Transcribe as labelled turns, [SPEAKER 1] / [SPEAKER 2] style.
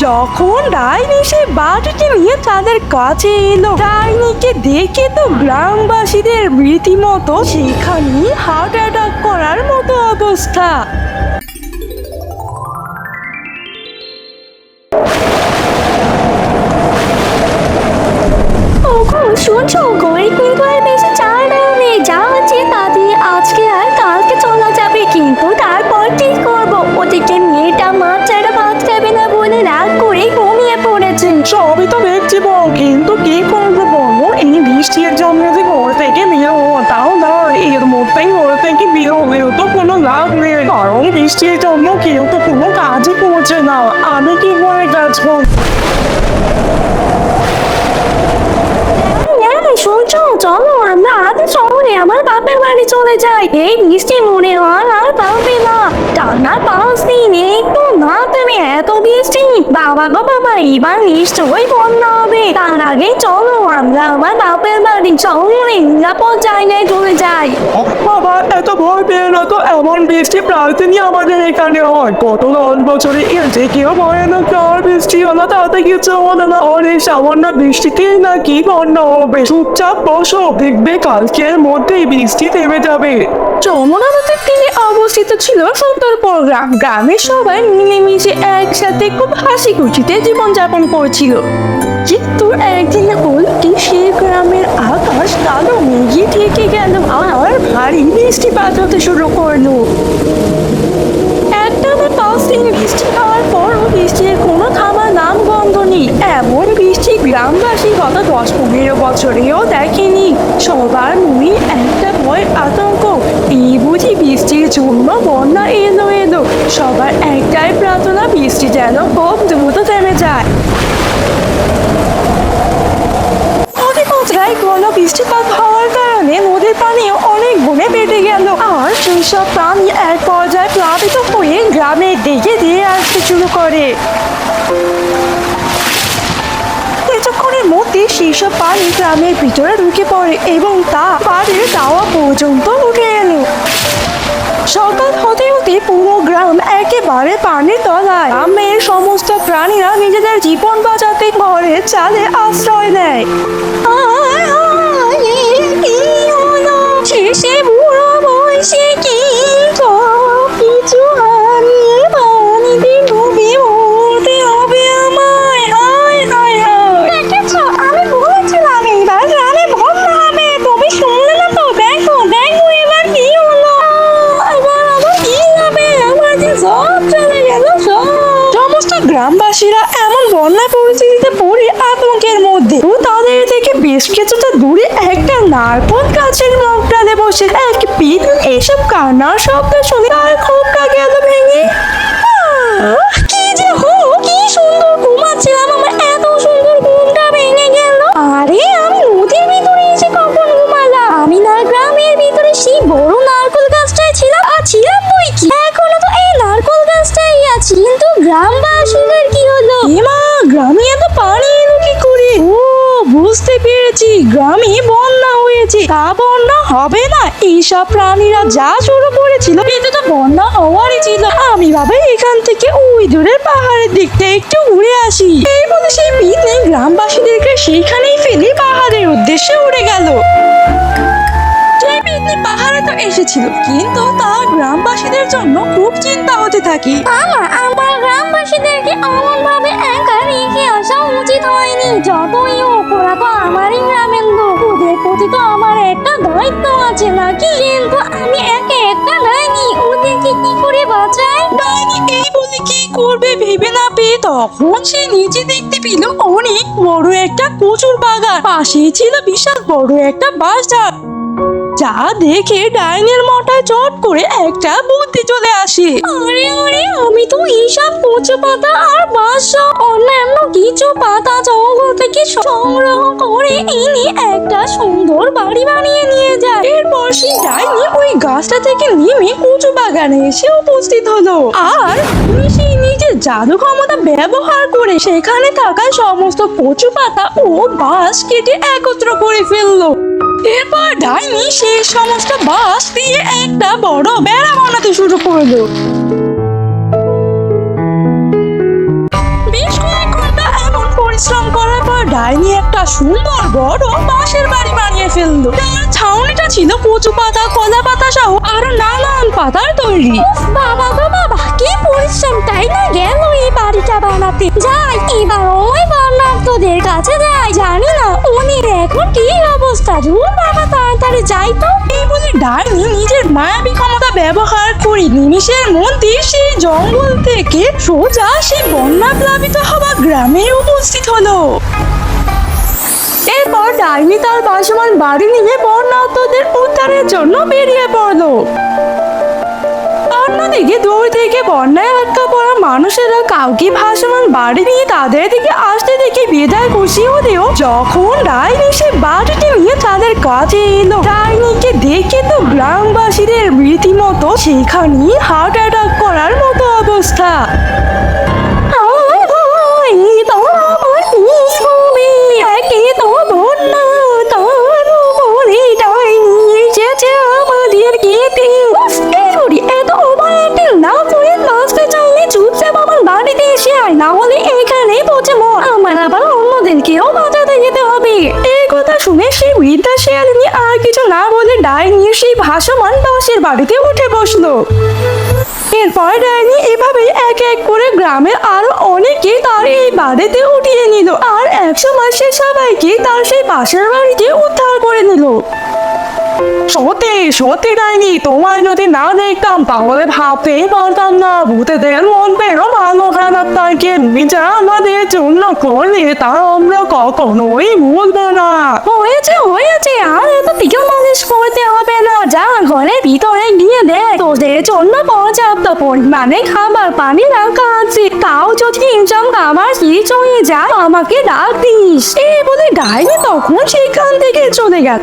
[SPEAKER 1] যখন ডাইনি সে বাটিটি নিয়ে তাদের কাছে এলো, ডাইনিকে দেখে তো গ্রামবাসীদের রীতিমতো সেখানে হার্ট অ্যাটাক করার মতো অবস্থা।
[SPEAKER 2] শুনছো, গরিব কিন্তু আর বেশি চায় না, যা হচ্ছে তা দিয়ে আজকে আর কালকে চলা যাবে, কিন্তু তারপর কি করবো? ওদিকে মেয়েটা মাছ ছাড়া ভাত খাবে না বলে রাগ করে ঘুমিয়ে পড়েছে।
[SPEAKER 1] সবই তো দেখছি বল, কিন্তু কি করবো বলো? এই বৃষ্টির জন্য যে ঘর থেকে বেরোবো, তাও না এর মধ্যেই ঘর থেকে বেরোলেও তো কোনো লাভ নেই, কারণ বৃষ্টির জন্য কেউ তো কোনো কাজই করছে না। আমি কি করে কাজ করবো?
[SPEAKER 2] শুনছো, চলো আমরা আগে শহরে আমার বাপের বাড়ি চলে যাই। এই বৃষ্টি মনে হয় আর পাবে না, টানা 5 দিন একটু না তুমি এত বৃষ্টি। বাবা গো বাবা, এবার নিশ্চয়ই বন্যা হবে। তার আগে চলো আমরা আমার বাপের বাড়ি শহরে নিরাপদ জায়গায় চলে যাই।
[SPEAKER 1] বাবা, এত ভয় পেয়ে না তো, এমন বৃষ্টি প্রায় দিনই আমাদের এখানে হয়। গত 10 বছরে এর যে কেউ ভয়ানক ঝড় বৃষ্টি হলো, তাতে কিছু হলো না। আর এই সামান্য বৃষ্টিতেই নাকি বন্যা হবে। চুপচাপ বসো, দেখবে কালকের মধ্যেই বৃষ্টি থেমে যাবে।
[SPEAKER 2] যমুনা নদীর তীরে অবস্থিত ছিল সুন্দরবন গ্রাম। গ্রামের সবাই মিলেমিশে একসাথে খুব হাসি খুশিতে জীবনযাপন করছিল। কিন্তু একদিন হল কি, সেই গ্রামের আকাশ কালো মেঘে ঢেকে গেল আর ভারী বৃষ্টিপাত হতে শুরু করলো। একটানা 5 দিন বৃষ্টি হওয়ার পরও বৃষ্টির কোনো থামার নাম গন্ধ নেই। এমন বৃষ্টি গ্রামবাসী গত 10-15 বছরেও দেখেনি। সবার মনে একটা ভয়, আতঙ্ক। এই বুঝি বৃষ্টির জন্য বন্যা এলো এলো। সবার একটাই প্রার্থনা, বৃষ্টি যেন খুব দ্রুত থেমে যায়। ঘন বৃষ্টিপাত হওয়ার কারণে নদীর পানিও অনেক গুণে বেড়ে গেল, আর সেই সব পানি এক পর্যায়ে প্লাবিত হয়ে গ্রামের দিকে ধেয়ে আসতে শুরু করে। কিছুক্ষণের মধ্যে সেই সব পানি গ্রামের ভিতরে ঢুকে পড়ে এবং তা বাড়ির দাওয়া পর্যন্ত উঠে এলো। সকাল হতে হতে পুরো গ্রাম একেবারে পানির তলায়। গ্রামের সমস্ত প্রাণীরা নিজেদের জীবন বাঁচাতে ঘরের চালে আশ্রয় নেয়। শেষে বুড়ো বয়সে কি সব কিছু হারিয়ে পানিতে ডুবে মরতে হবে আমায়। দেখেছো, আমি বলেছিলাম এবার গ্রামে বন্যা হবে। তুমি শুনলে না তো? দেখো দেখো এবার কি হলো। এবার আবার কি হবে? আমার যে সব চলে গেল সব। সমস্ত গ্রামবাসীরা এমন বন্যা পরিস্থিতিতে পড়ে আতঙ্কের মধ্যে। তাদের থেকে বেশ কিছুটা দূরে একটা নারকেল গাছের মগডালে বসে এক পিঠ এসব কান্নার শব্দ শুনে তার খোপটা গেল ভেঙে। কি যে হলো, কি সুন্দর ঘুমাচ্ছিলাম, আমার এত সুন্দর ঘুমটা ভেঙে গেল। আরে আমি নদীর ভিতরে এসে কখন ঘুমালাম? আমি না গ্রামের ভিতরে সেই বড় নারকেল গাছটাই ছিলাম। আর ছিলাম বই কি, এখনো তো এই নারকেল গাছটাই আছি। কিন্তু গ্রামবাসীদের কি হলো? মা, গ্রামে এত পানি এলো কি করে? ও, বুঝতে পেরেছি, গ্রামে বন্যা হয়েছে। তা বন্যা হবে না? এইসব প্রাণীরা যা শুরু করেছিল এটা তো বন্যা হওয়ারই ছিল। আমি ভাবে এখান থেকে ওই দূরের পাহাড়ের দিকটা একটু ঘুরে আসি। এই বলে সেই পিতনি গ্রামবাসীদেরকে সেইখানেই ফেলে পাহাড়ের উদ্দেশ্যে উড়ে গেল। পাহাড়ে তো এসেছিল, কিন্তু তার গ্রামবাসীদের জন্য খুব চিন্তা হতে থাকে। আমার গ্রামবাসীদেরকে এমন ভাবে একা রেখে আসা উচিত হয়নি। যতই হোক, ওরা তো আমারই গ্রামের লোক, ওদের প্রতি তো আমার একটা দায়িত্ব আছে নাকি? কিন্তু আমি একা একটা ডাইনি, ওদেরকে কি করে বাঁচাই? ডাইনি এই বলে কি করবে ভেবে না পেয়ে তখন সে নিচে দেখতে পেল অনেক বড় একটা কচুর বাগান। পাশেই ছিল বিশাল বড় একটা বাঁশঝাড়। যা দেখে ডাইনির মাথায় চট করে একটা বুদ্ধি চলে আসে। আরে আরে, আমি তো এইসব কচু পাতা আর বাঁশ অন্যান্য কিছু পাতা জঙ্গল থেকে সংগ্রহ করে এনে একটা সুন্দর বাড়ি বানিয়ে নিয়ে যায়। এরপর সেই ডাইনি ওই গাছটা থেকে নেমে কচু বাগানে এসে উপস্থিত হলো, আর সেই নিজের জাদু ক্ষমতা ব্যবহার করে সেখানে থাকা সমস্ত কচু পাতা ও বাঁশ কেটে একত্র করে ফেললো। এরপর ডাইনি সেই সমস্ত বাঁশ দিয়ে একটা বড় বেড়া বানাতে শুরু করলো। বেশ সুন্দর বড় বাঁশের বাড়ি বানিয়ে ফেললো। তার ছাউনিটা ছিল কচু পাতা, কলা পাতা সহ আরো নানান পাতার তৈরি। বাবা গো বাবা, কি পরিশ্রম তাই না গেল এই বাড়িটা বানাতে। যাই এবার ওই বর্ণাঢ্যদের কাছে যাই, জানি না উনির এখন কি অবস্থা। ধুর বাবা, তাড়াতাড়ি যাই তো। এই বলে ডাইনি নিজের মায়াবী ক্ষমতা ব্যবহার করে নিমিষের মধ্যে সেই জঙ্গল থেকে সোজা সেই বন্যা প্লাবিত হওয়া গ্রামে উপস্থিত হলো।
[SPEAKER 1] এরপর ডাইনি তার ভাসমান বাড়ি নিয়ে বন্যার্তদের উদ্ধারের জন্য বেরিয়ে পড়লো। অন্যদিকে দূর থেকে বন্যায় আটকা পড়া মানুষেরা কাউকে ভাসমান বাড়ি নিয়ে তাদের দিকে আসতে দেখে বেজায় খুশি হলেও যখন ডাইনি সে বাড়িটি নিয়ে তাদের কাছে এলো, ডাইনিকে দেখে তো গ্রামবাসীদের রীতিমতো সেখানে হার্ট অ্যাটাক করার মতো অবস্থা। না হলে এখানেই পৌঁছে আমার আবার অন্যদেরকেও বাঁচাতে যেতে হবে। এই কথা শুনে সেই বৃদ্ধা শিয়ালিনী আর কিছু না বলে ডাইনি সেই ভাসমান বাঁশের বাড়িতে উঠে বসলো। এরপর ডাইনি এভাবেই এক এক করে গ্রামের আরো অনেকে তার এই বাড়িতে উঠিয়ে নিল, আর 100 মাসে সবাইকে তার সেই বাঁশের বাড়িতে উদ্ধার করে নিল। সত্যি সত্যি ডাইনি, তোমার যদি না দেখতাম তাহলে ভাবতেই পারতাম না ভূতেদের মধ্যেও ভালো খারাপ থাকে। যা আমাদের জন্য করলে তা আমরা কখনোই ভুলবো না। হয়েছে হয়েছে, আর এত পিঠে মালিশ করতে হবে না। যা ঘরের ভিতরে গিয়ে দেখ, তোদের জন্য পর্যাপ্ত পরিমাণে খাবার পানি রাখা আছে। তাও যদি ইনকাম খাবার শেষ হয়ে যায় আমাকে ডাক দিস। এই বলে ডাইনি তখন সেখান থেকে চলে গেল।